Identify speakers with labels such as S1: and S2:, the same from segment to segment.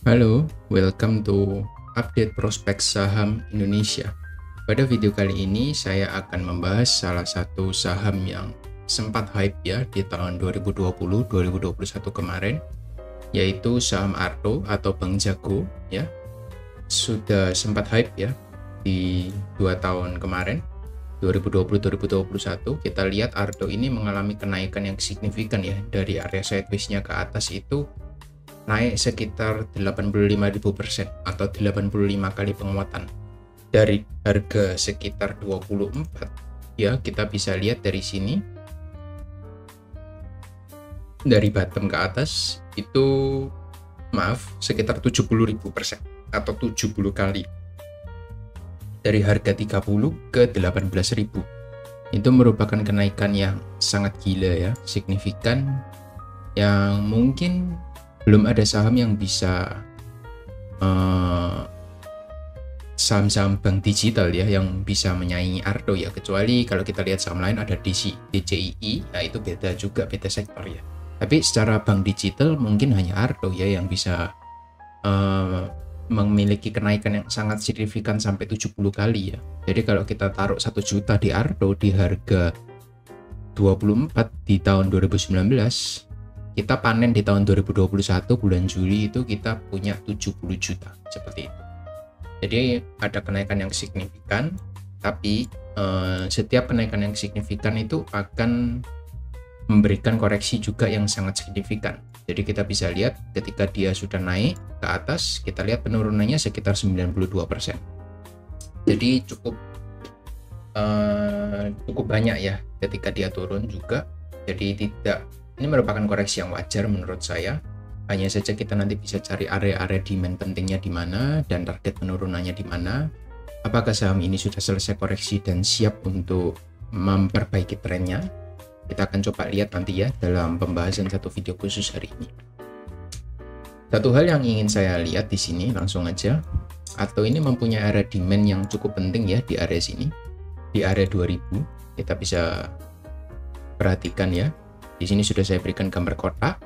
S1: Halo, welcome to update prospek saham Indonesia. Pada video kali ini saya akan membahas salah satu saham yang sempat hype ya di tahun 2020-2021 kemarin, yaitu saham Arto atau Bank Jago ya. Sudah sempat hype ya di 2 tahun kemarin, 2020-2021. Kita lihat Arto ini mengalami kenaikan yang signifikan ya, dari area sideways-nya ke atas itu naik sekitar 85.000% atau 85 kali penguatan dari harga sekitar 24 ya. Kita bisa lihat dari sini, dari bottom ke atas itu sekitar 70.000% atau 70 kali, dari harga 30 ke 18.000. Itu merupakan kenaikan yang sangat gila ya, signifikan, yang mungkin belum ada saham yang bisa saham-saham bank digital ya yang bisa menyaingi Arto ya, kecuali kalau kita lihat saham lain ada DCII, nah itu beda juga, beda sektor ya. Tapi secara bank digital mungkin hanya Arto ya yang bisa memiliki kenaikan yang sangat signifikan sampai 70 kali ya. Jadi kalau kita taruh 1 juta di Arto di harga 24 di tahun 2019, kita panen di tahun 2021 bulan Juli itu kita punya 70 juta seperti itu. Jadi ada kenaikan yang signifikan, tapi setiap kenaikan yang signifikan itu akan memberikan koreksi juga yang sangat signifikan. Jadi kita bisa lihat ketika dia sudah naik ke atas, kita lihat penurunannya sekitar 92%. Jadi cukup banyak ya ketika dia turun juga. Jadi ini merupakan koreksi yang wajar menurut saya. Hanya saja kita nanti bisa cari area-area demand pentingnya di mana dan target penurunannya di mana. Apakah saham ini sudah selesai koreksi dan siap untuk memperbaiki trennya? Kita akan coba lihat nanti ya dalam pembahasan satu video khusus hari ini. Satu hal yang ingin saya lihat di sini langsung aja, atau ini mempunyai area demand yang cukup penting ya di area sini, di area 2000. Kita bisa perhatikan ya. Di sini sudah saya berikan gambar kotak.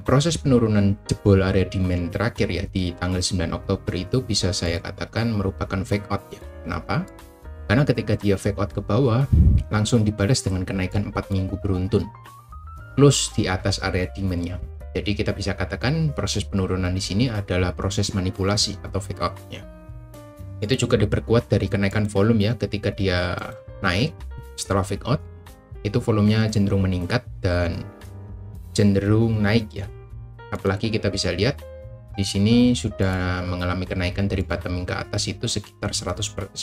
S1: Proses penurunan jebol area demand terakhir ya di tanggal 9 Oktober itu bisa saya katakan merupakan fake out ya. Kenapa? Karena ketika dia fake out ke bawah, langsung dibalas dengan kenaikan 4 minggu beruntun plus di atas area demand-nya. Jadi kita bisa katakan proses penurunan di sini adalah proses manipulasi atau fake out-nya. Itu juga diperkuat dari kenaikan volume ya, ketika dia naik setelah fake out itu volumenya cenderung meningkat dan cenderung naik ya. Apalagi kita bisa lihat di sini sudah mengalami kenaikan dari bottoming ke atas itu sekitar 193%.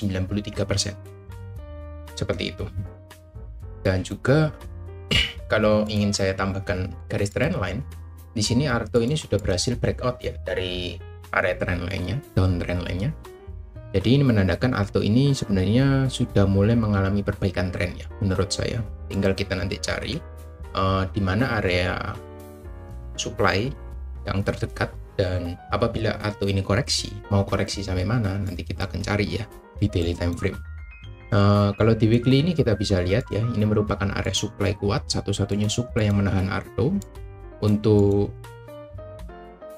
S1: Seperti itu. Dan juga kalau ingin saya tambahkan garis trendline, di sini Arto ini sudah berhasil breakout ya dari area trendline-nya, down trendline-nya. Jadi ini menandakan Arto ini sebenarnya sudah mulai mengalami perbaikan tren ya menurut saya. Tinggal kita nanti cari di mana area supply yang terdekat, dan apabila Arto ini koreksi, mau koreksi sampai mana nanti kita akan cari ya di daily time frame. Kalau di weekly ini kita bisa lihat ya, ini merupakan area supply kuat, satu-satunya supply yang menahan Arto untuk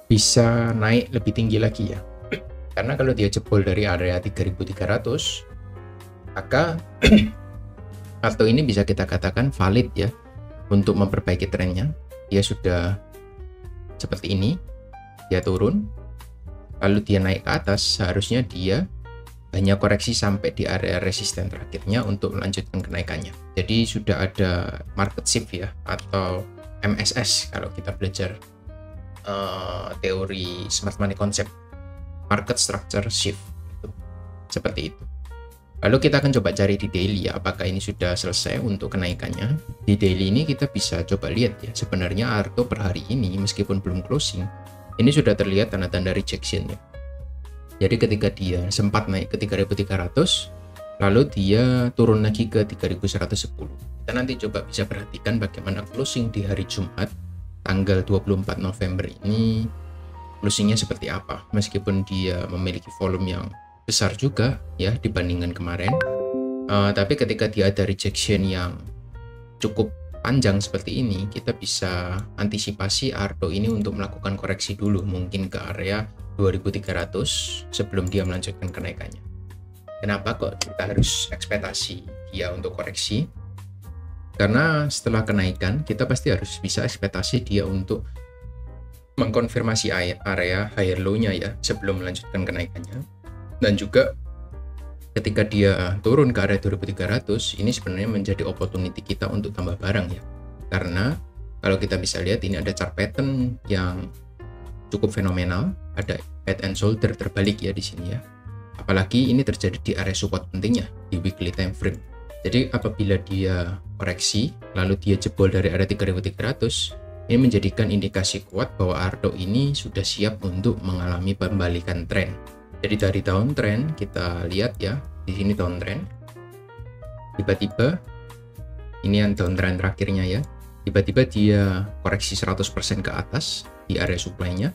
S1: bisa naik lebih tinggi lagi ya. Karena kalau dia jebol dari area 3.300, maka Arto ini bisa kita katakan valid ya untuk memperbaiki trennya. Dia sudah seperti ini, dia turun, lalu dia naik ke atas, seharusnya dia hanya koreksi sampai di area resisten terakhirnya untuk melanjutkan kenaikannya. Jadi sudah ada market shift ya, atau MSS kalau kita belajar teori smart money concept, market structure shift gitu. Seperti itu. Lalu kita akan coba cari di daily ya, apakah ini sudah selesai untuk kenaikannya. Di daily ini kita bisa coba lihat ya, sebenarnya Arto per hari ini meskipun belum closing, ini sudah terlihat tanda-tanda rejection ya. Jadi ketika dia sempat naik ke 3.300, lalu dia turun lagi ke 3.110. Kita nanti coba bisa perhatikan bagaimana closing di hari Jumat tanggal 24 November ini, closingnya seperti apa. Meskipun dia memiliki volume yang besar juga ya dibandingkan kemarin, tapi ketika dia ada rejection yang cukup panjang seperti ini, kita bisa antisipasi Ardo ini untuk melakukan koreksi dulu, mungkin ke area 2300 sebelum dia melanjutkan kenaikannya. Kenapa kok kita harus ekspektasi dia untuk koreksi? Karena setelah kenaikan, kita pasti harus bisa ekspektasi dia untuk mengkonfirmasi area higher low-nya ya, sebelum melanjutkan kenaikannya. Dan juga ketika dia turun ke area 2300, ini sebenarnya menjadi opportunity kita untuk tambah barang ya. Karena kalau kita bisa lihat, ini ada chart pattern yang cukup fenomenal, ada head and shoulder terbalik ya di sini ya. Apalagi ini terjadi di area support pentingnya di weekly time frame. Jadi apabila dia koreksi lalu dia jebol dari area 3300, ini menjadikan indikasi kuat bahwa Ardo ini sudah siap untuk mengalami pembalikan tren. Jadi dari downtrend kita lihat ya, di sini downtrend. Tiba-tiba ini yang downtrend terakhirnya ya. Tiba-tiba dia koreksi 100% ke atas di area supply-nya.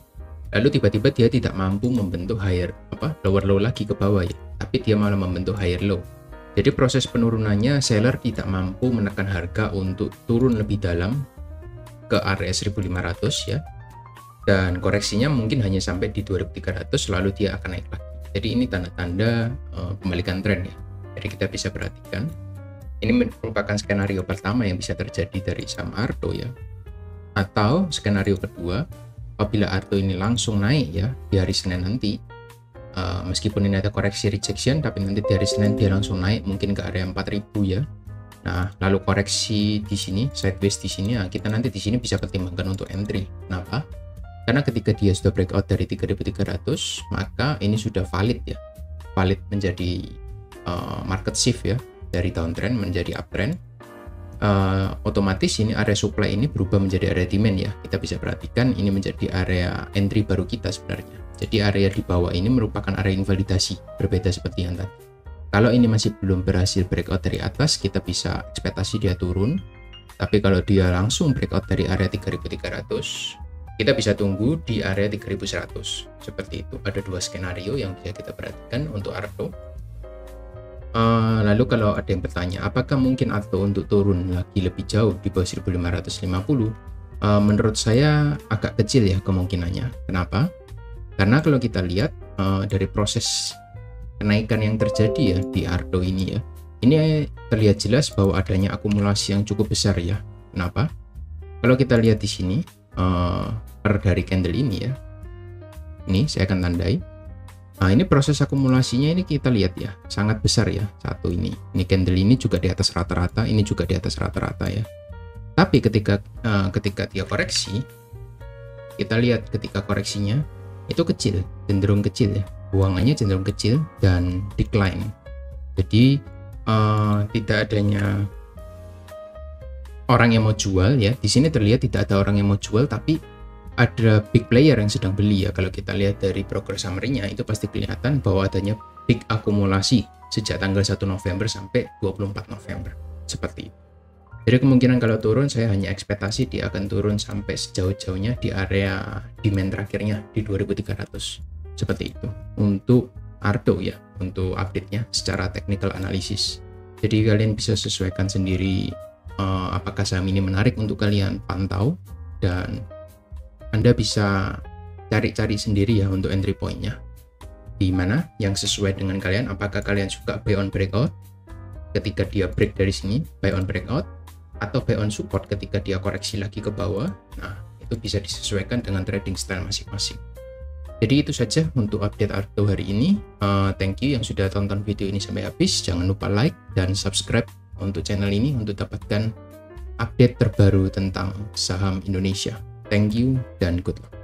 S1: Lalu tiba-tiba dia tidak mampu membentuk lower low lagi ke bawah ya, tapi dia malah membentuk higher low. Jadi proses penurunannya seller tidak mampu menekan harga untuk turun lebih dalam ke area 1500 ya. Dan koreksinya mungkin hanya sampai di 2300 lalu dia akan naik lagi. Jadi ini tanda-tanda pembalikan tren ya. Jadi kita bisa perhatikan ini merupakan skenario pertama yang bisa terjadi dari saham Ardo ya. Atau skenario kedua, apabila Ardo ini langsung naik ya di hari Senin nanti, meskipun ini ada koreksi rejection, tapi nanti di hari Senin dia langsung naik mungkin ke area 4000 ya. Nah, lalu koreksi di sini, sideways di sini, kita nanti di sini bisa pertimbangkan untuk entry. Kenapa? Karena ketika dia sudah breakout dari 3300, maka ini sudah valid ya. Valid menjadi market shift ya, dari downtrend menjadi uptrend. Otomatis ini area supply ini berubah menjadi area demand ya. Kita bisa perhatikan ini menjadi area entry baru kita sebenarnya. Jadi area di bawah ini merupakan area invalidasi, berbeda seperti yang tadi. Kalau ini masih belum berhasil breakout dari atas, kita bisa ekspektasi dia turun. Tapi kalau dia langsung breakout dari area 3300, kita bisa tunggu di area 3100. Seperti itu, ada dua skenario yang bisa kita perhatikan untuk Ardo. Lalu kalau ada yang bertanya, apakah mungkin Ardo untuk turun lagi lebih jauh di bawah 1550? Menurut saya agak kecil ya kemungkinannya. Kenapa? Karena kalau kita lihat dari proses kenaikan yang terjadi ya di Ardo ini ya, ini terlihat jelas bahwa adanya akumulasi yang cukup besar ya. Kenapa? Kalau kita lihat di sini per dari candle ini ya, ini saya akan tandai. Nah, ini proses akumulasinya ini kita lihat ya, sangat besar ya. Satu ini candle ini juga di atas rata-rata, ini juga di atas rata-rata ya. Tapi ketika dia koreksi, kita lihat ketika koreksinya itu kecil, cenderung kecil ya. Buangannya cenderung kecil dan decline. Jadi tidak adanya orang yang mau jual ya. Di sini terlihat tidak ada orang yang mau jual, tapi ada big player yang sedang beli ya. Kalau kita lihat dari progress summary-nya itu pasti kelihatan bahwa adanya big akumulasi sejak tanggal 1 November sampai 24 November. Seperti itu. Jadi kemungkinan kalau turun saya hanya ekspektasi dia akan turun sampai sejauh-jauhnya di area demand terakhirnya di 2300. Seperti itu. Untuk Ardo ya, untuk update-nya secara technical analysis. Jadi kalian bisa sesuaikan sendiri apakah saham ini menarik untuk kalian pantau, dan Anda bisa cari-cari sendiri ya untuk entry point-nya. Di mana yang sesuai dengan kalian, apakah kalian suka buy on breakout ketika dia break dari sini, buy on breakout, atau buy on support ketika dia koreksi lagi ke bawah. Nah, itu bisa disesuaikan dengan trading style masing-masing. Jadi itu saja untuk update Ardo hari ini. Thank you yang sudah tonton video ini sampai habis. Jangan lupa like dan subscribe untuk channel ini untuk dapatkan update terbaru tentang saham Indonesia. Thank you dan good luck.